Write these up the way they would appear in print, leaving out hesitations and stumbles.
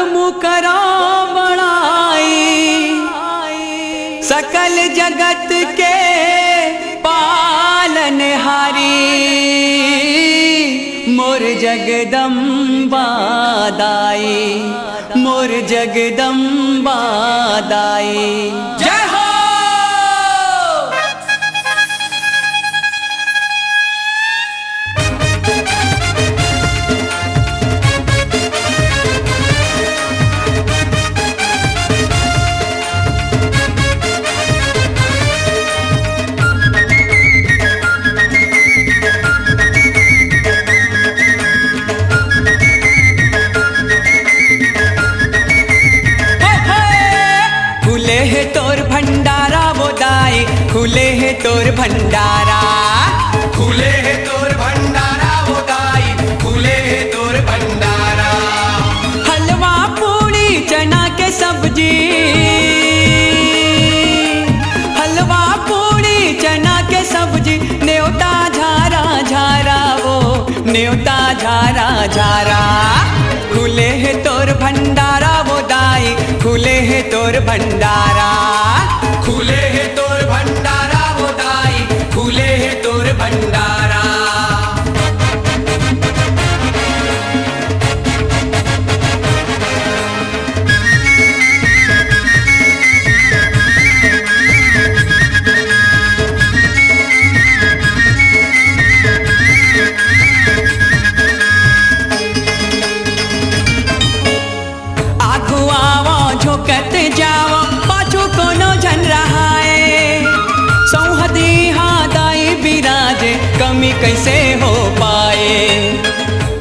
मुकरा बड़ाई, सकल जगत के पालनहारी, मोर जगदम्बा दाई, मोर जगदम्बा दाई। जय हो। खुले है तोर भंडारा वो दाई, खुले है तोर भंडारा, खुले है तोर भंडारा वो दाई, खुले है तोर भंडारा। हलवा पूड़ी चना के सब्जी, हलवा पूड़ी चना के सब्जी, न्योता झारा झारा वो न्योता झारा झारा। खुले है तोर भंडारा वो दाई, खुले है तोर भंडारा, खुले है तोर भंडारा वो दाई, खुले है तोर भंडारा। आगू आवो झोकत जाओ, पाछू कोनो जन रहाए, सौहदी हाँ दाई बिराजे, कमी कैसे हो पाए।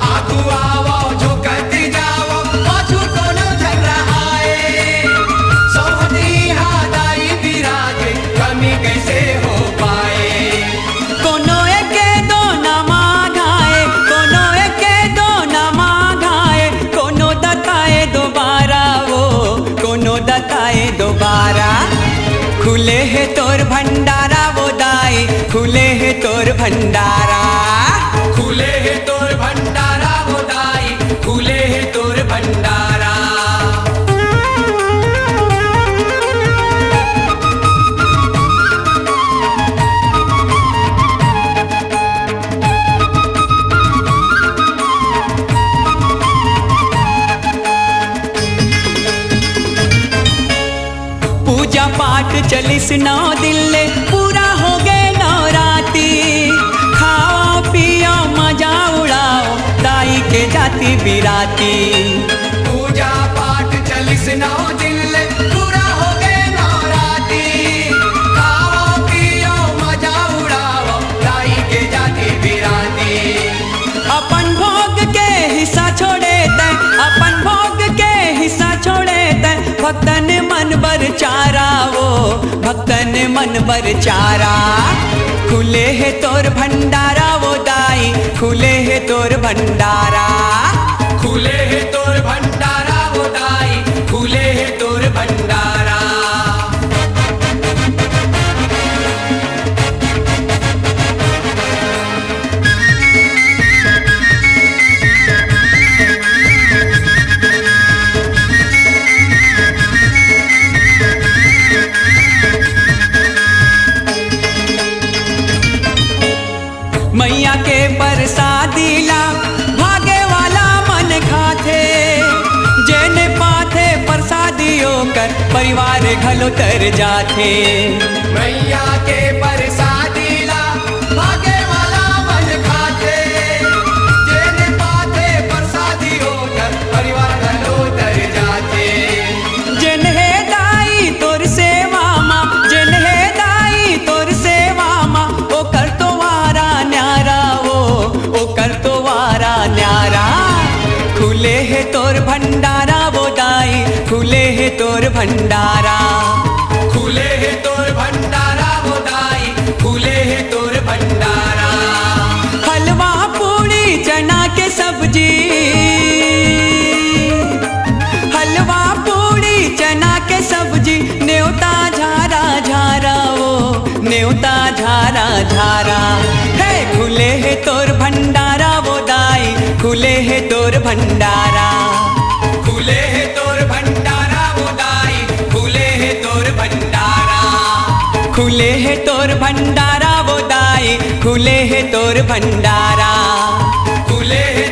आगू आवो झोकत जाओ, पाछू कोनो जन रहाए, सौहदी हाँ दाई बिराजे, कमी कैसे हो पाए। कोनो एके दो ना मांगाए, कोनो एके दो ना मांगाए, कोनो दताए दोबारा वो कोनो दताए दोबारा। खुले है तोर भंडारा वो दाई, खुले है तोर भंडारा, खुले है तोर भंडारा वो दाई, खुले है तोर भंडारा। पूजा पाठ चलिस 9 दिन ले, पूरा हो गए नवराती, खाओ पियो मजा उड़ाओ, दाई के जाति बिराती। पूजा पाठ चलिस 9 दिन ले, पूरा हो गए नवराती, खाओ पियो मजा उड़ाओ, दाई के जाति बिराती। अपन भोग के हिस्सा छोड़े तै, अपन भोग के हिस्सा छोड़े तै, भक्तन मन बर चारा वो भक्तन मन बर चारा। खुले है तोर भंडारा वो दाई, खुले है तोर भंडारा, खुले है तोर भंडारा वो दाई, खुले है तोर भंडारा। मैया के प्रसादी ला भागे वाला मन खाथे, जेने पाथे प्रसादियों कर परिवार घलो तर जाथे। मैया के प्रसादी ला भागे वाला मन खाते, जेने पाते प्रसादी होकर परिवार घलो तर जाते। जिन्हे दाई तोर सेवा माँ, जिन्हे दाई तोर सेवा माँ, ओ कर तो वारा न्यारा वो ओ कर तो वारा न्यारा। खुले है तोर भंडारा वो दाई, खुले है तोर भंडारा, खुले है तोर भंडारा वो दाई, खुले है तोर भंडारा। हलवा पूड़ी चना के सब्जी, हलवा पूड़ी चना के सब्जी, न्योता झारा झारा वो न्योता झारा झारा। है खुले है तोर भंडारा वो दाई, खुले है तोर भंडारा, खुले है तो खुले है तोर भंडारा वो दाई खुले है तोर भंडारा खुले है